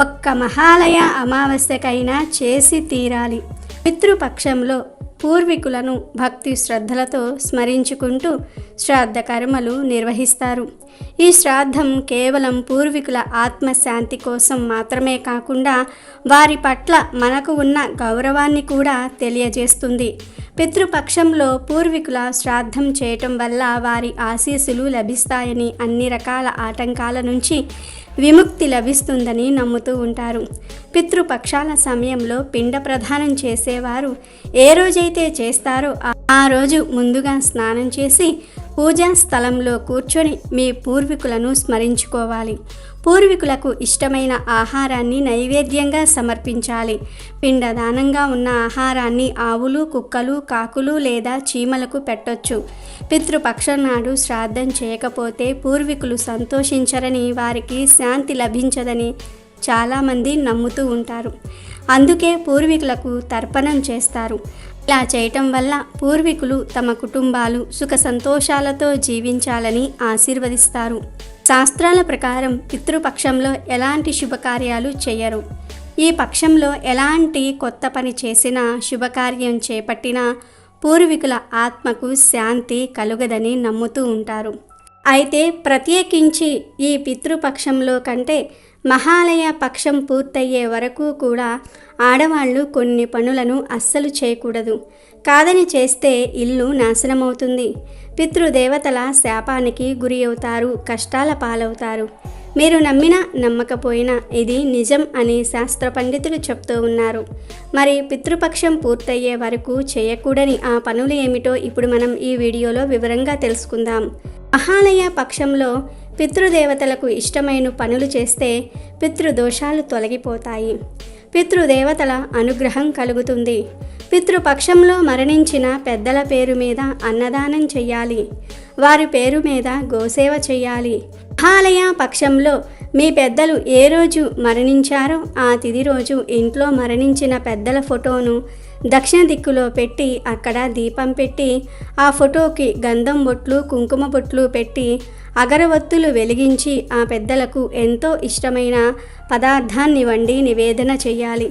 ఒక్క మహాలయ అమావాస్యకైనా చేసి తీరాలి. పితృపక్షంలో పూర్వీకులను భక్తి శ్రద్ధలతో స్మరించుకుంటూ శ్రాద్ధ కర్మలు నిర్వహిస్తారు. ఈ శ్రాద్ధం కేవలం పూర్వీకుల ఆత్మశాంతి కోసం మాత్రమే కాకుండా వారి పట్ల మనకు ఉన్న గౌరవాన్ని కూడా తెలియజేస్తుంది. పితృపక్షంలో పూర్వీకుల శ్రాద్ధం చేయటం వల్ల వారి ఆశీస్సులు లభిస్తాయని, అన్ని రకాల ఆటంకాల నుంచి విముక్తి లభిస్తుందని నమ్ముతూ ఉంటారు. పితృపక్షాల సమయంలో పిండ ప్రదానం చేసేవారు ఏ రోజైతే చేస్తారో ఆ రోజు ముందుగా స్నానం చేసి పూజా స్థలంలో కూర్చొని మీ పూర్వీకులను స్మరించుకోవాలి. పూర్వీకులకు ఇష్టమైన ఆహారాన్ని నైవేద్యంగా సమర్పించాలి. పిండదానంగా ఉన్న ఆహారాన్ని ఆవులు, కుక్కలు, కాకులు లేదా చీమలకు పెట్టొచ్చు. పితృపక్షం నాడు శ్రాద్ధం చేయకపోతే పూర్వీకులు సంతోషించరని, వారికి శాంతి లభించదని చాలామంది నమ్ముతూ ఉంటారు. అందుకే పూర్వీకులకు తర్పణం చేస్తారు. ఇలా చేయటం వల్ల పూర్వీకులు తమ కుటుంబాలు సుఖ సంతోషాలతో జీవించాలని ఆశీర్వదిస్తారు. శాస్త్రాల ప్రకారం పితృపక్షంలో ఎలాంటి శుభకార్యాలు చేయరు. ఈ పక్షంలో ఎలాంటి కొత్త పని చేసినా, శుభకార్యం చేపట్టినా పూర్వీకుల ఆత్మకు శాంతి కలుగదని నమ్ముతూ ఉంటారు. అయితే ప్రత్యేకించి ఈ పితృపక్షంలో కంటే మహాలయ పక్షం పూర్తయ్యే వరకు కూడా ఆడవాళ్ళు కొన్ని పనులను అస్సలు చేయకూడదు. కాదని చేస్తే ఇల్లు నాశనమవుతుంది. పితృదేవతల శాపానికి గురి అవుతారు, కష్టాల పాలవుతారు. మీరు నమ్మినా నమ్మకపోయినా ఇది నిజం అని శాస్త్ర పండితులు చెప్తూ ఉన్నారు. మరి పితృపక్షం పూర్తయ్యే వరకు చేయకూడని ఆ పనులు ఏమిటో ఇప్పుడు మనం ఈ వీడియోలో వివరంగా తెలుసుకుందాం. మహాలయ పక్షంలో పితృదేవతలకు ఇష్టమైన పనులు చేస్తే పితృదోషాలు తొలగిపోతాయి. పితృదేవతల అనుగ్రహం కలుగుతుంది. పితృపక్షంలో మరణించిన పెద్దల పేరు మీద అన్నదానం చెయ్యాలి. వారి పేరు మీద గోసేవ చెయ్యాలి. మహాలయ పక్షంలో మీ పెద్దలు ఏ రోజు మరణించారో ఆ తిథి రోజు ఇంట్లో మరణించిన పెద్దల ఫోటోను దక్షిణ దిక్కులో పెట్టి అక్కడ దీపం పెట్టి ఆ ఫోటోకి గంధం బొట్లు, కుంకుమ బొట్లు పెట్టి అగరవత్తులు వెలిగించి ఆ పెద్దలకు ఎంతో ఇష్టమైన పదార్థాన్ని వండి నివేదన చేయాలి.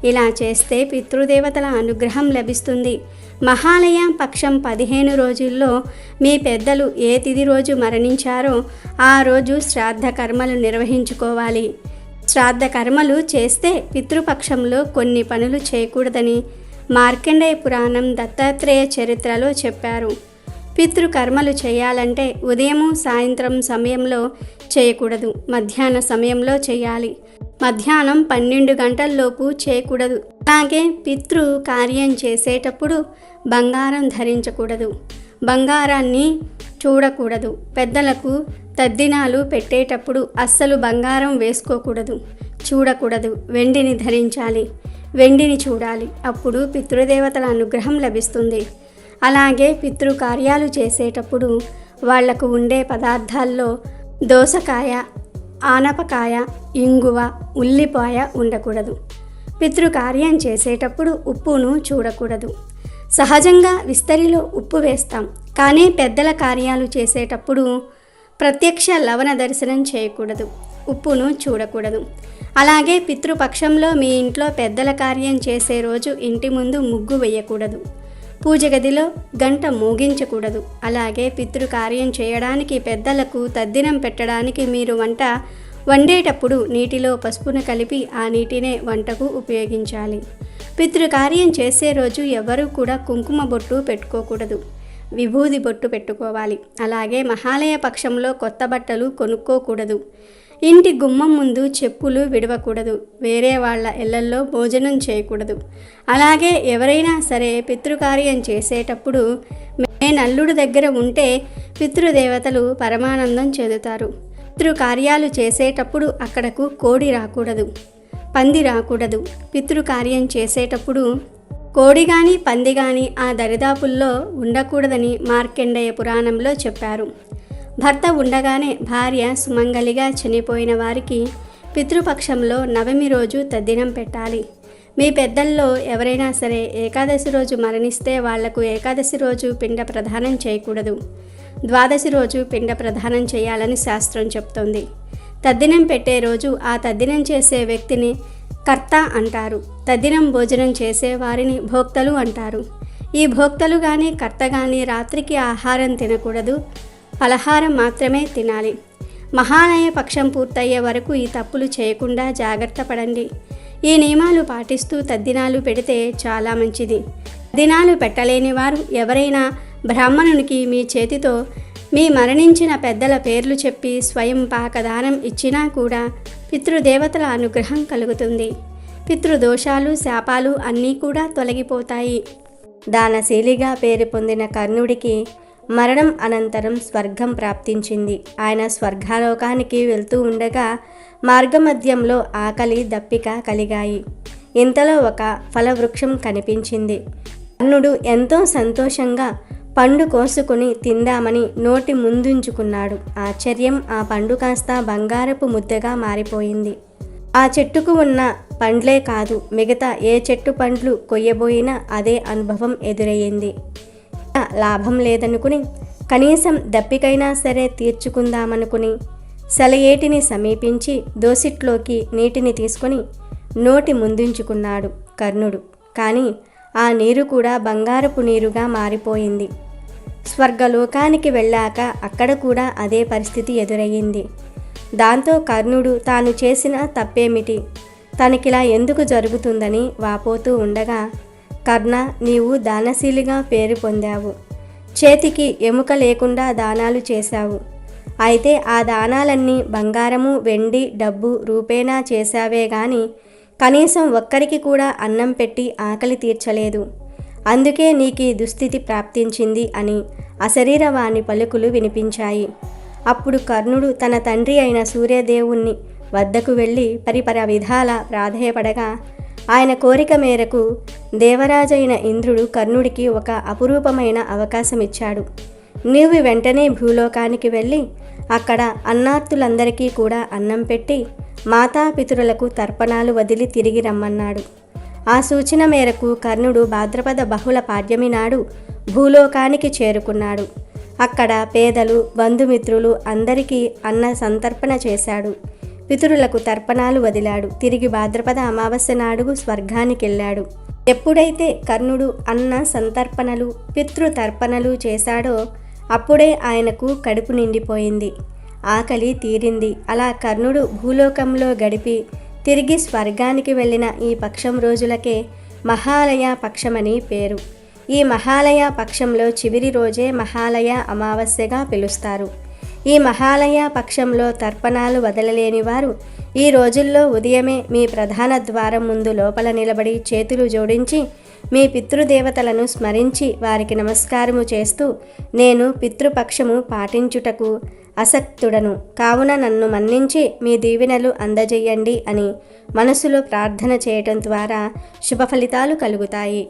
ఇలా చేస్తే పితృదేవతల అనుగ్రహం లభిస్తుంది. మహాలయ పక్షం 15 రోజుల్లో మీ పెద్దలు ఏ తిథి రోజు మరణించారో ఆ రోజు శ్రాద్ధ కర్మలు నిర్వహించుకోవాలి. శ్రాద్ధ కర్మలు చేస్తే పితృపక్షంలో కొన్ని పనులు చేయకూడదని మార్కండేయ పురాణం, దత్తాత్రేయ చరిత్రలో చెప్పారు. పితృకర్మలు చేయాలంటే ఉదయం, సాయంత్రం సమయంలో చేయకూడదు. మధ్యాహ్న సమయంలో చేయాలి. మధ్యాహ్నం 12 గంటల్లోపు చేయకూడదు. అలాగే పితృ కార్యం చేసేటప్పుడు బంగారం ధరించకూడదు. బంగారాన్ని చూడకూడదు. పెద్దలకు తద్దినాలు పెట్టేటప్పుడు అస్సలు బంగారం వేసుకోకూడదు, చూడకూడదు. వెండిని ధరించాలి, వెండిని చూడాలి. అప్పుడు పితృదేవతల అనుగ్రహం లభిస్తుంది. అలాగే పితృకార్యాలు చేసేటప్పుడు వాళ్లకు ఉండే పదార్థాల్లో దోసకాయ, ఆనపకాయ, ఇంగువ, ఉల్లిపాయ ఉండకూడదు. పితృకార్యం చేసేటప్పుడు ఉప్పును చూడకూడదు. సహజంగా విస్తరిలో ఉప్పు వేస్తాం, కానీ పెద్దల కార్యాలు చేసేటప్పుడు ప్రత్యక్ష లవణ దర్శనం చేయకూడదు, ఉప్పును చూడకూడదు. అలాగే పితృపక్షంలో మీ ఇంట్లో పెద్దల కార్యం చేసే రోజు ఇంటి ముందు ముగ్గు వేయకూడదు. పూజ గదిలో గంట మోగించకూడదు. అలాగే పితృకార్యం చేయడానికి, పెద్దలకు తద్దినం పెట్టడానికి మీరు వంట వండేటప్పుడు నీటిలో పసుపును కలిపి ఆ నీటినే వంటకు ఉపయోగించాలి. పితృకార్యం చేసే రోజు ఎవరూ కూడా కుంకుమ బొట్టు పెట్టుకోకూడదు, విభూది బొట్టు పెట్టుకోవాలి. అలాగే మహాలయ పక్షంలో కొత్త బట్టలు కొనుక్కోకూడదు. ఇంటి గుమ్మం ముందు చెప్పులు విడవకూడదు. వేరే వాళ్ళ ఇళ్లల్లో భోజనం చేయకూడదు. అలాగే ఎవరైనా సరే పితృకార్యం చేసేటప్పుడు నల్లుడు దగ్గర ఉంటే పితృదేవతలు పరమానందం చెందుతారు. పితృకార్యాలు చేసేటప్పుడు అక్కడకు కోడి రాకూడదు, పంది రాకూడదు. పితృకార్యం చేసేటప్పుడు కోడి కానీ పంది కానీ ఆ దరిదాపుల్లో ఉండకూడదని మార్కండేయ పురాణంలో చెప్పారు. భర్త ఉండగానే భార్య సుమంగలిగా చనిపోయిన వారికి పితృపక్షంలో నవమి రోజు తద్దినం పెట్టాలి. మీ పెద్దల్లో ఎవరైనా సరే ఏకాదశి రోజు మరణిస్తే వాళ్లకు ఏకాదశి రోజు పిండ ప్రదానం చేయకూడదు. ద్వాదశి రోజు పిండ ప్రదానం చేయాలని శాస్త్రం చెప్తోంది. తద్దినం పెట్టే రోజు ఆ తద్దినం చేసే వ్యక్తిని కర్త అంటారు. తద్దినం భోజనం చేసే వారిని భోక్తలు అంటారు. ఈ భోక్తలు కానీ కర్త కానీ రాత్రికి ఆహారం తినకూడదు, ఫలహారం మాత్రమే తినాలి. మహాలయ పక్షం పూర్తయ్యే వరకు ఈ తప్పులు చేయకుండా జాగ్రత్త పడండి. ఈ నియమాలు పాటిస్తూ తద్దినాలు పెడితే చాలా మంచిది. దినాలు పెట్టలేని వారు ఎవరైనా బ్రాహ్మణునికి మీ చేతితో మీ మరణించిన పెద్దల పేర్లు చెప్పి స్వయం పాకదానం ఇచ్చినా కూడా పితృదేవతల అనుగ్రహం కలుగుతుంది. పితృదోషాలు శాపాలు అన్నీ కూడా తొలగిపోతాయి. దానశీలిగా పేరు పొందిన కర్ణుడికి మరణం అనంతరం స్వర్గం ప్రాప్తించింది. ఆయన స్వర్గాలోకానికి వెళ్తూ ఉండగా మార్గమధ్యంలో ఆకలి దప్పిక కలిగాయి. ఇంతలో ఒక ఫలవృక్షం కనిపించింది. కర్ణుడు ఎంతో సంతోషంగా పండు కోసుకుని తిందామని నోటి ముందుంచుకున్నాడు. ఆశ్చర్యం, ఆ పండు కాస్త బంగారపు ముద్దగా మారిపోయింది. ఆ చెట్టుకు ఉన్న పండ్లే కాదు, మిగతా ఏ చెట్టు పండ్లు కొయ్యబోయినా అదే అనుభవం ఎదురయ్యింది. లాభం లేదనుకుని కనీసం దప్పికైనా సరే తీర్చుకుందామనుకుని సెలయేటిని సమీపించి దోసిట్లోకి నీటిని తీసుకొని నోటి ముందుంచుకున్నాడు కర్ణుడు. కానీ ఆ నీరు కూడా బంగారపు నీరుగా మారిపోయింది. స్వర్గలోకానికి వెళ్ళాక అక్కడ కూడా అదే పరిస్థితి ఎదురయ్యింది. దాంతో కర్ణుడు తాను చేసిన తప్పేమిటి, తనకిలా ఎందుకు జరుగుతుందని వాపోతూ ఉండగా, కర్ణ, నీవు దానశీలిగా పేరు పొందావు. చేతికి ఎముక లేకుండా దానాలు చేశావు. అయితే ఆ దానాలన్నీ బంగారము, వెండి, డబ్బు రూపేణా చేశావే గాని కనీసం ఒక్కరికి కూడా అన్నం పెట్టి ఆకలి తీర్చలేదు. అందుకే నీకీ దుస్థితి ప్రాప్తించింది అని అశరీరవాణి పలుకులు వినిపించాయి. అప్పుడు కర్ణుడు తన తండ్రి అయిన సూర్యదేవుణ్ణి వద్దకు వెళ్ళి పరిపర విధాల ప్రాధేయపడగా ఆయన కోరిక మేరకు దేవరాజైన ఇంద్రుడు కర్ణుడికి ఒక అపురూపమైన అవకాశం ఇచ్చాడు. నీవు వెంటనే భూలోకానికి వెళ్ళి అక్కడ అన్నార్తులందరికీ కూడా అన్నం పెట్టి మాతాపితరులకు తర్పణాలు వదిలి తిరిగి రమ్మన్నాడు. ఆ సూచన మేరకు కర్ణుడు భాద్రపద బహుళ పాడ్యమి నాడు భూలోకానికి చేరుకున్నాడు. అక్కడ పేదలు, బంధుమిత్రులు అందరికీ అన్న సంతర్పణ చేశాడు. పితరులకు తర్పణాలు వదిలాడు. తిరిగి భాద్రపద అమావాస్య నాడు స్వర్గానికి వెళ్ళాడు. ఎప్పుడైతే కర్ణుడు అన్న సంతర్పణలు, పితృతర్పణలు చేశాడో అప్పుడే ఆయనకు కడుపు నిండిపోయింది, ఆకలి తీరింది. అలా కర్ణుడు భూలోకంలో గడిపి తిరిగి స్వర్గానికి వెళ్ళిన ఈ పక్షం రోజులకే మహాలయ పక్షమని పేరు. ఈ మహాలయ పక్షంలో చివరి రోజే మహాలయ అమావాస్యగా పిలుస్తారు. ఈ మహాలయ పక్షంలో తర్పణాలు వదలలేని వారు ఈ రోజుల్లో ఉదయమే మీ ప్రధాన ద్వారం ముందు లోపల నిలబడి చేతులు జోడించి మీ పితృదేవతలను స్మరించి వారికి నమస్కారము చేస్తూ, నేను పితృపక్షము పాటించుటకు అసక్తుడను కావున నన్ను మన్నించి మీ దీవెనలు అందజేయండి అని మనసులో ప్రార్థన చేయటం ద్వారా శుభ ఫలితాలు కలుగుతాయి.